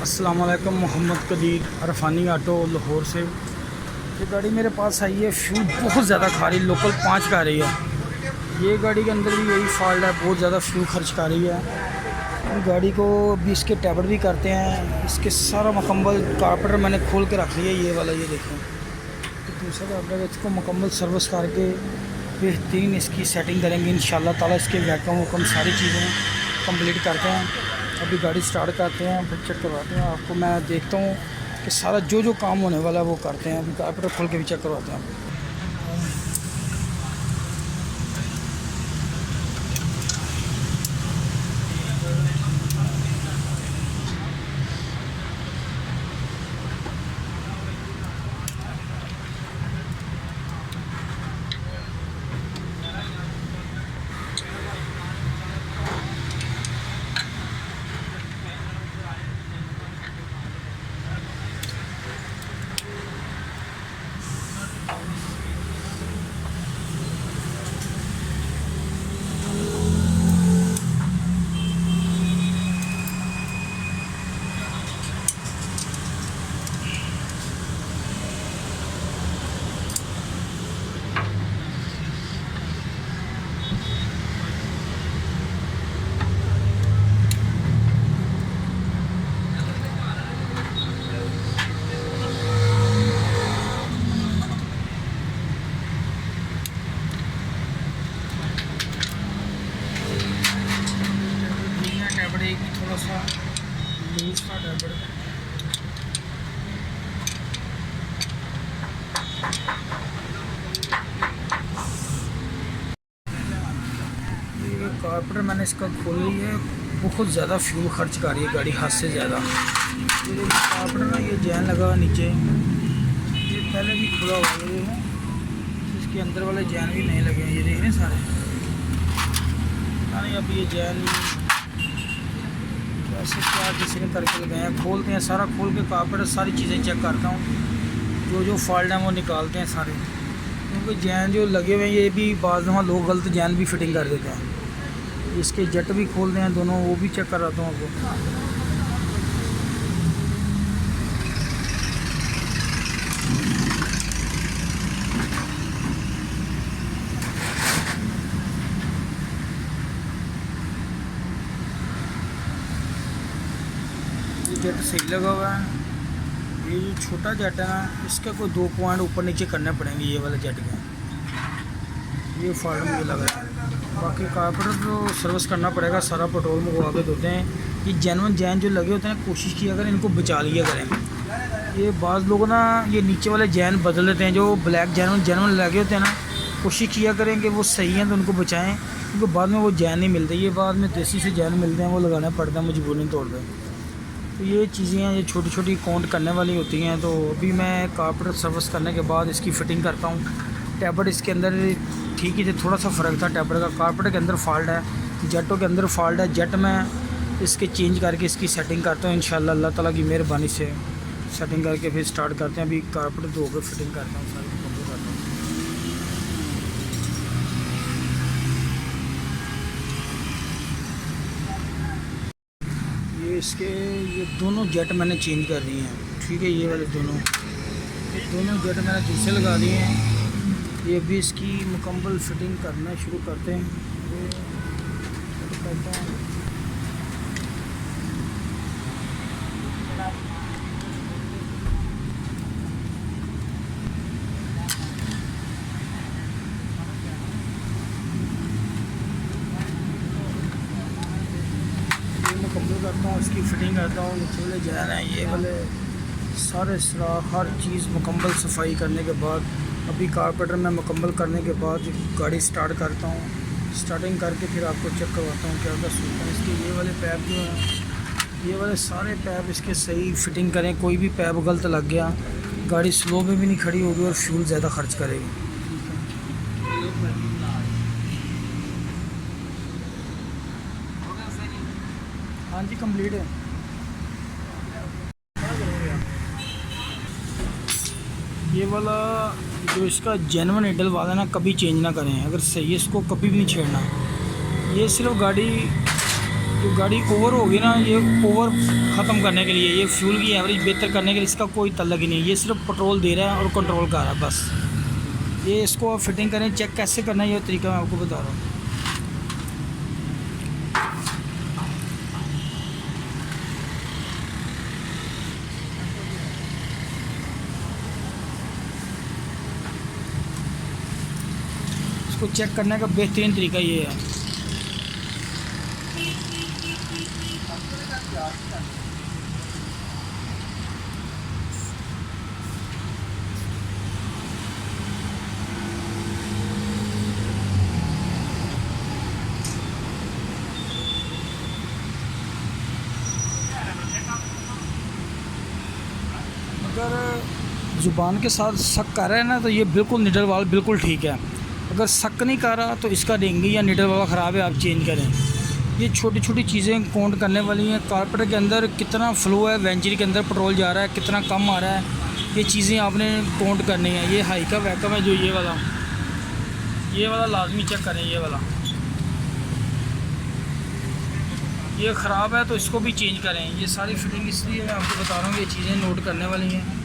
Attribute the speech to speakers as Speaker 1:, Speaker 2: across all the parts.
Speaker 1: अस्सलाम वालेकुम। मोहम्मद कदीर अरफानी ऑटो लाहौर से। ये गाड़ी मेरे पास आई है, फ्यूल बहुत ज़्यादा खा रही है, लोकल 5 का रही है। ये गाड़ी के अंदर भी यही फॉल्ट है, बहुत ज़्यादा फ्यूल खर्च कर रही है। गाड़ी को भी इसके टैबर भी करते हैं, इसके सारा मुकम्मल कारपेटर मैंने खोल के रख लिया। ये वाला ये देखें, तो दूसरा कारपेटर इसको मुकम्मल सर्विस करके बेहतरीन इसकी सेटिंग करेंगे इंशाल्लाह ताला। इसके वैक्यूम वैक्यूम सारी चीज़ें कंप्लीट करते हैं। अभी गाड़ी स्टार्ट करते हैं, फिर चेक करवाते हैं। आपको मैं देखता हूँ कि सारा जो जो काम होने वाला है वो करते हैं। अभी कारपेटर खोल के भी चेक करवाते हैं। टैबड़ एक थोड़ा सा लूज था टैबड़। ये कारपेटर मैंने इसका खोल लिया है, बहुत ज़्यादा फ्यूल खर्च कर रही है गाड़ी, हद से ज़्यादा। ये कारपेटर ना ये जैन लगा हुआ नीचे, ये पहले भी खुला हुआ है, इसके अंदर वाले जैन भी नहीं लगे हैं। ये देख रहे हैं सारे, नहीं अभी ये जैन कैसे क्या किसी ने करके लगाए हैं। खोलते हैं सारा, खोल के कारपेटर सारी चीज़ें चेक करता हूँ, जो जो फॉल्ट हैं वो निकालते हैं सारे। क्योंकि जैन जो लगे हुए हैं ये भी बाज़ दफ़ा लोग गलत जैन भी फिटिंग कर देते हैं। इसके जट भी खोलते हैं दोनों, वो भी चेक कराता हूँ आपको। ये जट सही लगा हुआ है। ये जो छोटा जट है ना, इसका कोई 2 पॉइंट ऊपर नीचे करने पड़ेंगे ये वाले जट के। ये फॉल्ट मुझे लगा है। बाकी कारपेटर तो सर्विस करना पड़ेगा, सारा पेट्रोल मंगवा के धोते हैं। ये जेनवन जैन जो लगे होते हैं, कोशिश किया करें इनको बचा लिया करें। ये बाज़ लोग ना ये नीचे वाले जैन बदल देते हैं, जो ब्लैक जेनवन लगे होते हैं ना, कोशिश किया करें कि वो सही हैं तो उनको बचाएँ, क्योंकि बाद में वो जैन नहीं मिलते। ये बाद में देसी से जैन मिलते हैं, वो लगाना पड़ता है मजबूरी तौर पर। तो ये चीज़ें हैं, ये छोटी छोटी काउंट करने वाली होती हैं। तो अभी मैं कारपेटर सर्विस करने के बाद इसकी फ़िटिंग करता हूँ। टैबड़ इसके अंदर ठीक ही थे, थोड़ा सा फ़र्क था टैबड़ का। कारपेटर के अंदर फॉल्ट है, जटों के अंदर फॉल्ट है। जट में इसके चेंज करके इसकी सेटिंग करता हूँ इंशाल्लाह, अल्लाह ताला की मेहरबानी से सेटिंग करके फिर स्टार्ट करते हैं। अभी कारपेटर धो के फिटिंग करता हूँ, सारी कंप्लीट करता हूँ। ये इसके ये दोनों जट मैंने चेंज कर दिए हैं, ठीक है। ये वाले दोनों जट मैंने दूसरे लगा दिए हैं। ये भी इसकी मुकम्मल फिटिंग करना शुरू करते हैं। ये करता हूँ। ये मुकम्मल करता हूँ, इसकी फ़िटिंग करता हूँ। नीचे वाले जैन हैं, ये वाले सारे सुराख, हर चीज़ मुकम्मल सफाई करने के बाद अभी कारपेटर में मुकम्मल करने के बाद गाड़ी स्टार्ट करता हूँ। स्टार्टिंग करके फिर आपको चेक करवाता हूँ क्या क्या सूट है इसके। ये वाले पैप जो हैं, ये वाले सारे पैप इसके सही फिटिंग करें। कोई भी पैप गलत लग गया, गाड़ी स्लो में भी नहीं खड़ी होगी और फ्यूल ज़्यादा खर्च करेगी। हाँ जी, कंप्लीट है। ये वाला जो इसका जेनवन हैंडल वाला है ना, कभी चेंज ना करें। अगर सही है इसको कभी भी नहीं छेड़ना। ये सिर्फ गाड़ी जो गाड़ी ओवर होगी ना, ये ओवर ख़त्म करने के लिए, ये फ्यूल की एवरेज बेहतर करने के लिए इसका कोई तल्लक ही नहीं है। ये सिर्फ पेट्रोल दे रहा है और कंट्रोल कर रहा है बस। ये इसको फिटिंग करें, चेक कैसे करना है ये तरीका मैं आपको बता रहा हूँ। इसको चेक करने का बेहतरीन तरीका ये है। अगर ज़ुबान के साथ शक कर रहे हैं ना, तो ये बिल्कुल निडल वाल बिल्कुल ठीक है। अगर शक नहीं कर रहा तो इसका डेंगी या निडल वाला ख़राब है, आप चेंज करें। ये छोटी छोटी चीज़ें काउंट करने वाली हैं। कारपेटर के अंदर कितना फ्लो है, वेंचर के अंदर पेट्रोल जा रहा है, कितना कम आ रहा है, ये चीज़ें आपने काउंट करनी है। ये हाई का वैकम है जो ये वाला लाजमी चेक करें। ये ख़राब है तो इसको भी चेंज करें। ये सारी फिटिंग इसलिए मैं आपको बता रहा हूँ, ये चीज़ें नोट करने वाली हैं।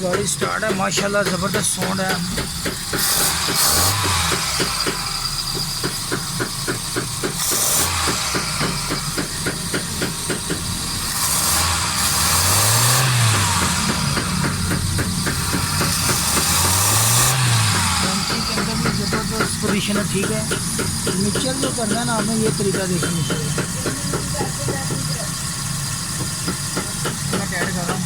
Speaker 1: गाड़ी स्टार्ट है माशाल्लाह, ज़बरदस्त साउंड है। ज़बरदस्त पोजीशन है, ठीक है। मिक्सचर जो करना है ना आपने, ये तरीका देखना चाहिए। मैं ऐड कर रहा हूँ,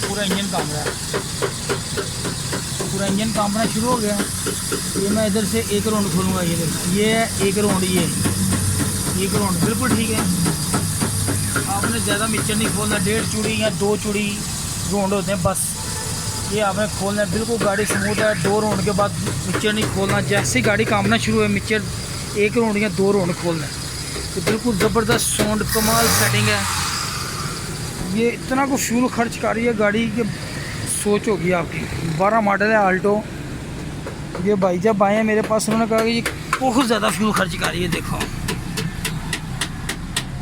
Speaker 1: पूरा इंजन काम रहा है, पूरा इंजन कांपना शुरू हो गया। ये मैं इधर से एक राउंड खोलूँगा, ये देखो, ये है एक राउंड, ये एक राउंड बिल्कुल ठीक है। आपने ज़्यादा मिक्सचर नहीं खोलना, 1.5 चूड़ी या 2 चूड़ी राउंड होते हैं बस, ये आपने खोलना है। बिल्कुल गाड़ी स्मूथ है, 2 राउंड के बाद मिक्सचर नहीं खोलना। जैसे ही गाड़ी कांपना शुरू है, मिक्सचर 1 राउंड या 2 राउंड खोलना है। तो बिल्कुल ज़बरदस्त साउंड, कमाल सेटिंग है। ये इतना को फ्यूल खर्च कर रही है गाड़ी की, सोच होगी आपकी। 12 मॉडल है आल्टो। ये भाई जब आए हैं मेरे पास, उन्होंने कहा कि ये बहुत ज़्यादा फ्यूल खर्च कर रही है। देखो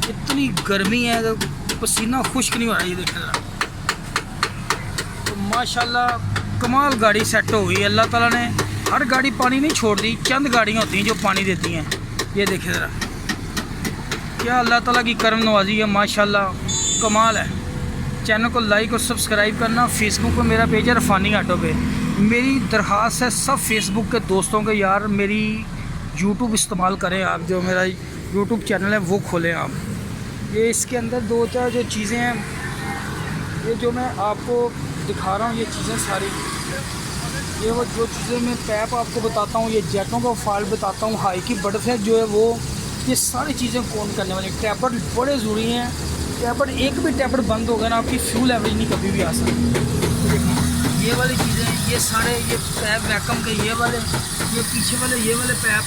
Speaker 1: इतनी गर्मी है, पसीना खुश्क नहीं हो रहा है, ये देखो ज़रा। तो माशाल्लाह कमाल गाड़ी सेट हो गई। अल्लाह ताला ने हर गाड़ी पानी नहीं छोड़ दी, चंद गाड़ियाँ होती हैं जो पानी देती हैं। ये देखे ज़रा, क्या अल्लाह ताला की करम नवाजी है, माशाल्लाह कमाल है। चैनल को लाइक और सब्सक्राइब करना। फेसबुक पर मेरा पेज है रफ़ानी ऑटो पे। मेरी दरख्वास्त है सब फेसबुक के दोस्तों के, यार मेरी यूट्यूब इस्तेमाल करें आप, जो मेरा यूट्यूब चैनल है वो खोलें आप। ये इसके अंदर 2-4 जो चीज़ें हैं, ये जो मैं आपको दिखा रहा हूँ, ये चीज़ें सारी, ये वो जो चीज़ें मैं पैप आपको बताता हूँ, ये जेटों का फॉल्ट बताता हूँ, हाई की बटरफ्लाई जो है वो, ये सारी चीज़ें कौन करने वाली। टैपर बड़े ज़रूरी हैं। टैपर एक भी टैपर बंद हो गया ना, आपकी फ्यूल एवरेज नहीं कभी भी आ सकती। ये वाली चीज़ें, ये सारे, ये पैप वैकम के, ये वाले, ये पीछे वाले, ये वाले पैप,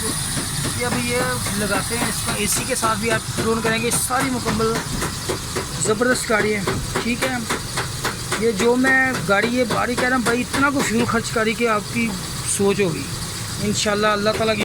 Speaker 1: बाकी अभी ये लगाते हैं, इसका एसी के साथ भी आप ड्रोन करेंगे। सारी मुकम्मल ज़बरदस्त गाड़ी है, ठीक है। ये जो मैं गाड़ी ये बारी कह रहा हूँ भाई, इतना को फ्यूल खर्च करी कि आपकी सोच होगी इंशाल्लाह। अल्लाह ताला की